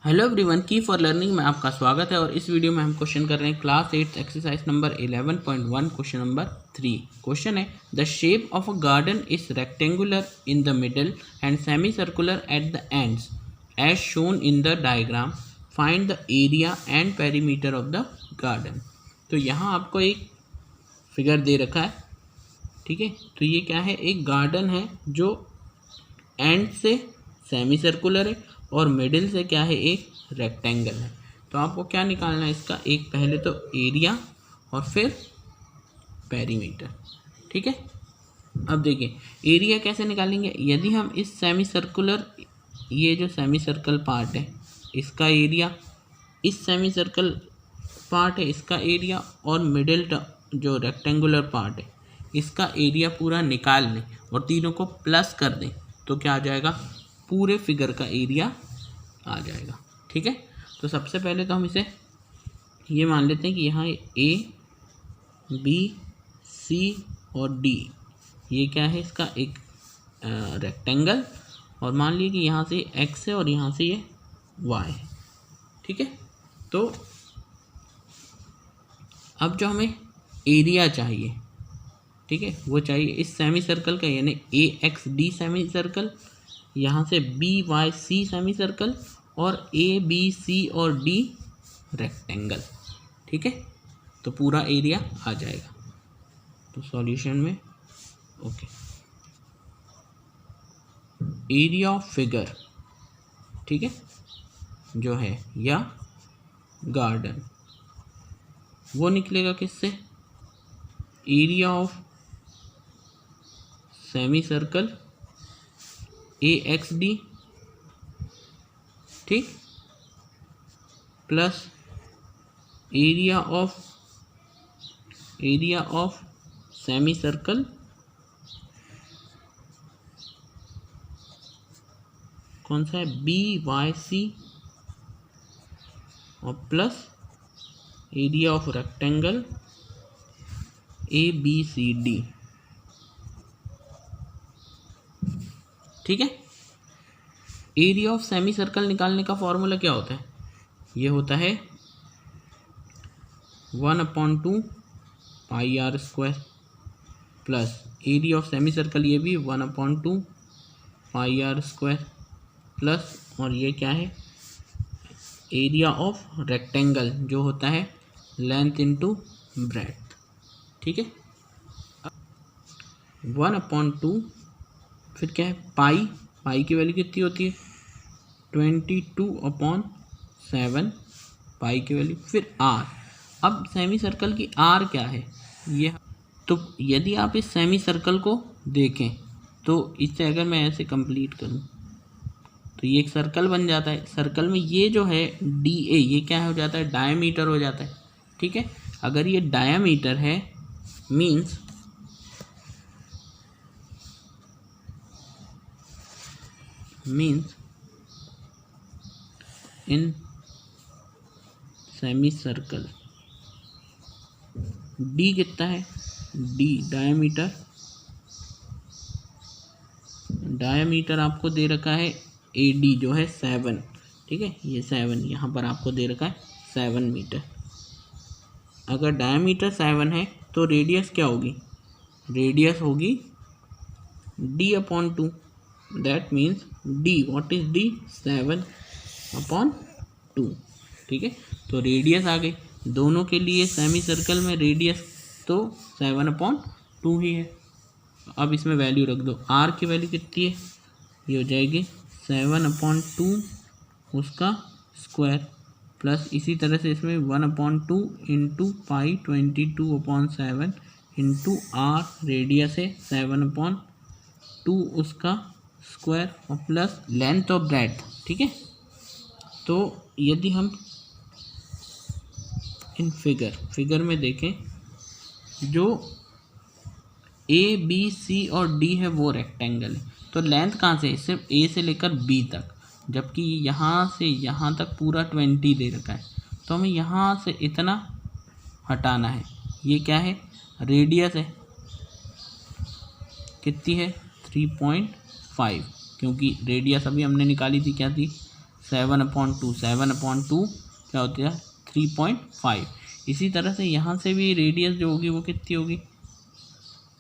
Hello everyone, की for learning में आपका स्वागत है। और इस वीडियो में हम क्वेश्चन कर रहे हैं class 8 exercise number 11.1 question number 3। Question है the shape of a garden is rectangular in the middle and semi circular at the ends as shown in the diagram. Find the area and perimeter of the garden. तो यहाँ आपको एक figure दे रखा है, ठीक है। तो ये क्या है, एक गार्डन है जो एंड से सेमी सर्कुलर है और मिडिल से क्या है, एक रेक्टेंगल है। तो आपको क्या निकालना है इसका, एक पहले तो एरिया और फिर पेरीमीटर, ठीक है। अब देखिए एरिया कैसे निकालेंगे। यदि हम इस सेमी सर्कुलर, ये जो सेमी सर्कल पार्ट है इसका एरिया, इस सेमी सर्कल पार्ट है इसका एरिया, और मिडिल जो रेक्टेंगुलर पार्ट है इसका एरिया पूरा निकाल लें और तीनों को प्लस कर दें तो क्या आ जाएगा, पूरे फिगर का एरिया आ जाएगा, ठीक है। तो सबसे पहले तो हम इसे ये मान लेते हैं कि यहाँ ए बी सी और डी ये क्या है, इसका एक रेक्टेंगल, और मान लीजिए कि यहाँ से एक्स है और यहाँ से ये वाई है, ठीक है। तो अब जो हमें एरिया चाहिए, ठीक है, वो चाहिए इस सेमी सर्कल का, यानी A X D semi circle, यहाँ से B Y C semi circle, और ए बी सी और डी रेक्टेंगल, ठीक है। तो पूरा एरिया आ जाएगा। तो सॉल्यूशन में ओके, एरिया ऑफ फिगर, ठीक है, जो है या गार्डन, वो निकलेगा किससे, area of semi circle A X D, ठीक, plus area of semi circle कौन सा है, बी वाई सी, और plus area of rectangle A B C D, ठीक है। एरिया ऑफ सेमी सर्कल निकालने का फॉर्मूला क्या होता है, ये होता है 1/2 pi r square, plus area of semi circle ये भी 1/2 पाई आर स्क्वायर, प्लस और ये क्या है, एरिया ऑफ रेक्टेंगल जो होता है लेंथ इंटू ब्रेड्थ, ठीक है। 1/2 फिर क्या है, पाई की वैल्यू कितनी होती है 22/7 पाई की वैल्यू, फिर आर। अब सेमी सर्कल की आर क्या है ये, तो यदि आप इस सेमी सर्कल को देखें तो इससे अगर मैं ऐसे कंप्लीट करूं तो ये एक सर्कल बन जाता है। सर्कल में ये जो है डी ए, ये क्या हो जाता है, डायमीटर हो जाता है, ठीक है। अगर ये डायमीटर है means in semi circle D कितना है, डी डायमीटर आपको दे रखा है ए डी जो है 7, ठीक है। ये 7 यहाँ पर आपको दे रखा है 7 मीटर। अगर डायमीटर 7 है तो रेडियस क्या होगी, रेडियस होगी d/2, that means d, what is d, 7/2, ठीक है। तो रेडियस आ गई, दोनों के लिए सेमी सर्कल में रेडियस तो 7/2 ही है। अब इसमें वैल्यू रख दो, r की वैल्यू कितनी है, ये हो जाएगी 7/2 उसका स्क्वायर, प्लस इसी तरह से इसमें 1/2 into pi 22/7 into R, radius है 7/2 उसका स्क्वायर, और प्लस लेंथ ऑफ ब्रेड्थ, ठीक है। तो यदि हम इन फिगर में देखें, जो ए बी सी और डी है वो रेक्टेंगल है, तो लेंथ कहाँ से, सिर्फ ए से लेकर बी तक, जबकि यहाँ से यहाँ तक पूरा 20 दे रखा है, तो हमें यहाँ से इतना हटाना है। ये क्या है, रेडियस है, कितनी है 3.5, क्योंकि रेडियस अभी हमने निकाली थी क्या थी 7/2, 7/2 क्या होती है 3.5। इसी तरह से यहाँ से भी रेडियस जो होगी वो कितनी होगी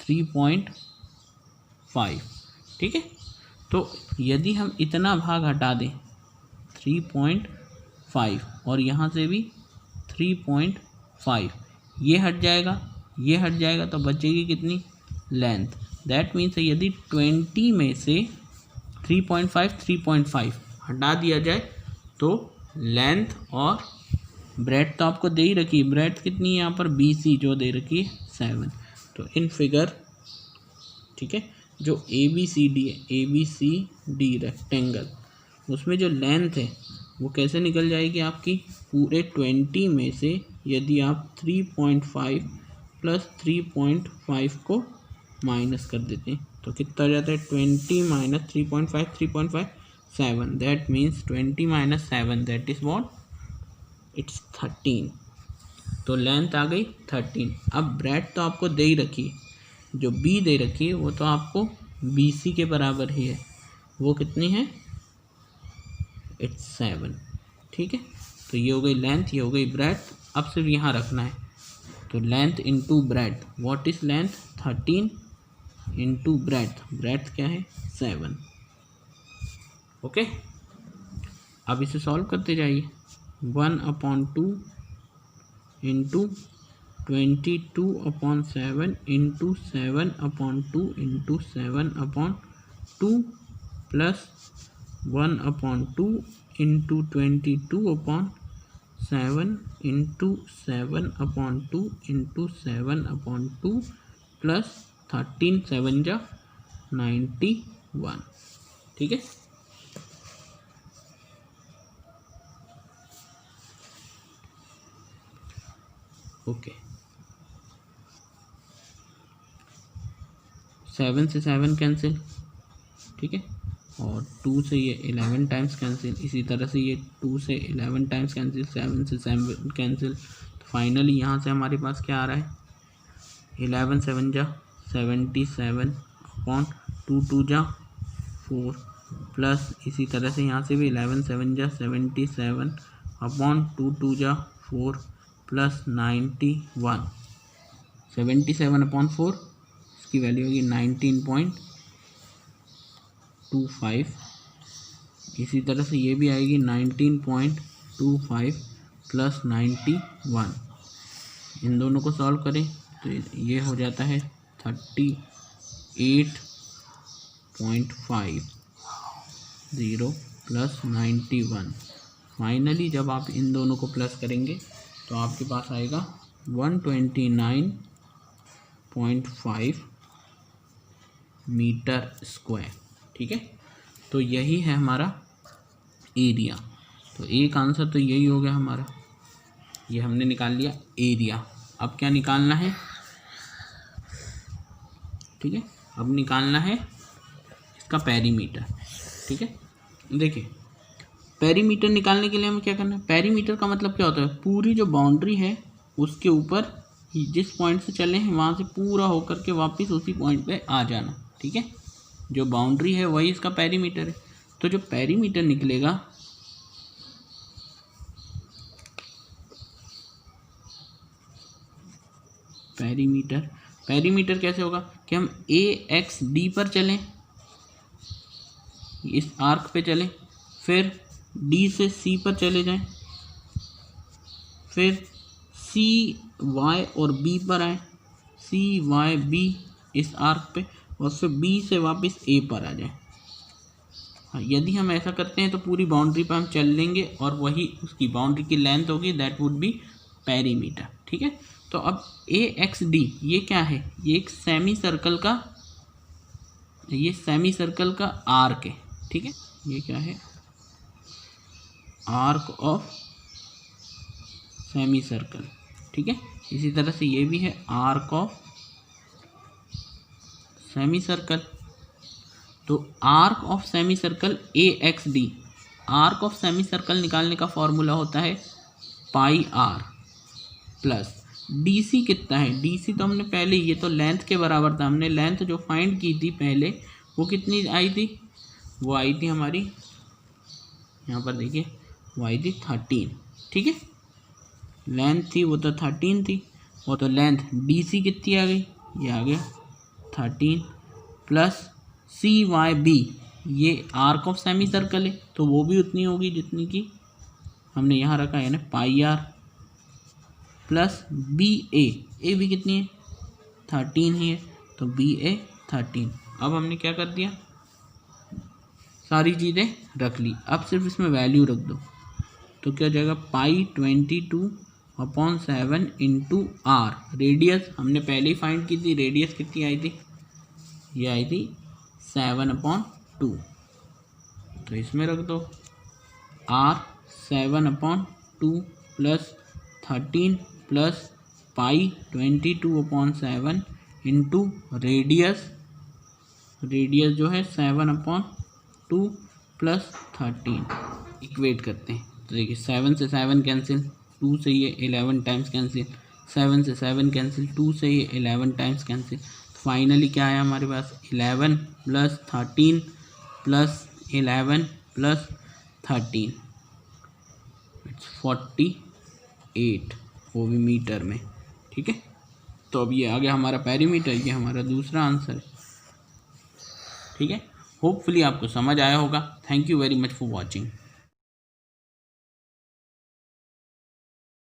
3.5। ठीक है, तो यदि हम इतना भाग हटा दें 3.5 और यहाँ से भी 3.5, ये हट जाएगा, ये हट जाएगा, तो बचेगी कितनी लेंथ। दैट मीन्स यदि 20 में से 3.5 हटा दिया जाए तो लेंथ और ब्रेड्थ तो आपको दे ही रखी है, ब्रेड्थ कितनी है यहाँ पर BC जो दे रखी है 7। तो इन फिगर, ठीक है, जो ABCD रेक्टेंगल, उसमें जो लेंथ है वो कैसे निकल जाएगी आपकी, पूरे 20 में से यदि आप 3.5 प्लस 3.5 को माइनस कर देते हैं तो कितना हो जाता है 20 minus 3.5, 3.5 7। That means 20 minus 7 that is what, it's 13। तो लेंथ आ गई 13। अब ब्रेड्थ तो आपको दे ही रखी है, जो B दे रखी है वो तो आपको BC के बराबर ही है, वो कितनी है इट्स 7। ठीक है, तो ये हो गई लेंथ, ये हो गई ब्रेड्थ। अब सिर्फ यहाँ रखना है, तो length into breadth, what is length 13 into breadth, breadth क्या है 7। ओके, अब इसे सॉल्व करते जाइए। 1/2 into 22/7 into 7/2 into 7/2 plus 1/2 into 22/7 into 7/2 into 7/2 plus 13 7 जा 91। ठीक है, ओके। 7 से 7 कैंसिल, ठीक है, और 2 से ये 11 टाइम्स कैंसिल, इसी तरह से ये 2 से 11 टाइम्स कैंसिल, 7 से 7 कैंसिल। तो फाइनली यहाँ से हमारे पास क्या आ रहा है 11 7 जा 77/2 2 जा 4 प्लस इसी तरह से यहाँ से भी 11 7 जा 77/2 2 जा 4 प्लस 91, 77/4 इसकी वैल्यू होगी 19.25। इसी तरह से ये भी आएगी 19.25 प्लस 91। इन दोनों को सॉल्व करें तो ये हो जाता है 38.50 प्लस 91। फाइनली जब आप इन दोनों को प्लस करेंगे तो आपके पास आएगा 129.5 मीटर स्क्वायर। ठीक है, तो यही है हमारा एरिया। तो एक आंसर तो यही हो गया हमारा, ये हमने निकाल लिया एरिया। अब क्या निकालना है, ठीक है, अब निकालना है इसका पेरीमीटर। ठीक है, देखिए पेरीमीटर निकालने के लिए हमें क्या करना है, पेरीमीटर का मतलब क्या होता है, पूरी जो बाउंड्री है उसके ऊपर जिस पॉइंट से चले हैं वहाँ से पूरा होकर के वापस उसी पॉइंट पे आ जाना। ठीक है, जो बाउंड्री है वही इसका पेरीमीटर है। तो जो पेरीमीटर निकलेगा पेरीमीटर कैसे होगा कि हम AXD पर चलें, इस आर्क पे चलें, फिर D से C पर चले जाएं, फिर CY और B पर आए, CYB इस आर्क पे, और फिर B से वापस A पर आ जाए। हाँ, यदि हम ऐसा करते हैं तो पूरी बाउंड्री पर हम चल लेंगे और वही उसकी बाउंड्री की लेंथ होगी, दैट वुड बी पेरीमीटर। ठीक है, तो अब AXD ये क्या है, ये एक सेमी सर्कल का आर्क है। ठीक है, ये क्या है, आर्क ऑफ सेमी सर्कल। ठीक है, इसी तरह से ये भी है आर्क ऑफ सेमी सर्कल। तो arc of semi circle AXD, arc of semi circle निकालने का फॉर्मूला होता है πr प्लस DC कितना है, DC तो हमने पहले, ये तो लेंथ के बराबर था, हमने लेंथ जो फाइंड की थी पहले वो कितनी आई थी, वो आई थी हमारी यहाँ पर देखिए वाई थी 13, ठीक है। लेंथ थी वो तो 13 थी, वो तो लेंथ डी सी कितनी आ गई, ये आ गया 13 प्लस सी वाई बी, ये आर्क ऑफ सेमी सर्कल है तो वो भी उतनी होगी जितनी की हमने यहाँ रखा है ना पाई आर, प्लस बी ए भी कितनी है 13 ही है तो बी ए 13। अब हमने क्या कर दिया, सारी चीज़ें रख ली, अब सिर्फ इसमें वैल्यू रख दो तो क्या हो जाएगा पाई 22/7 इंटू आर। रेडियस हमने पहले ही फाइंड की थी, रेडियस कितनी आई थी, ये आई थी 7/2, तो इसमें रख दो R 7/2 plus 13 plus pi 22/7 into radius जो है 7/2 प्लस 13, इक्वेट करते हैं तो देखिए 7 से 7 कैंसिल, 2 से ये 11 टाइम्स कैंसिल, 7 से 7 कैंसिल, 2 से ये 11 टाइम्स कैंसिल, फाइनली क्या आया हमारे पास 11 प्लस 13 प्लस 11 प्लस 13, इट्स 48, वो भी मीटर में, ठीक है। तो अब ये आ गया हमारा पेरीमीटर, ये हमारा दूसरा आंसर है, ठीक है। होपफुली आपको समझ आया होगा। Thank you very much for watching.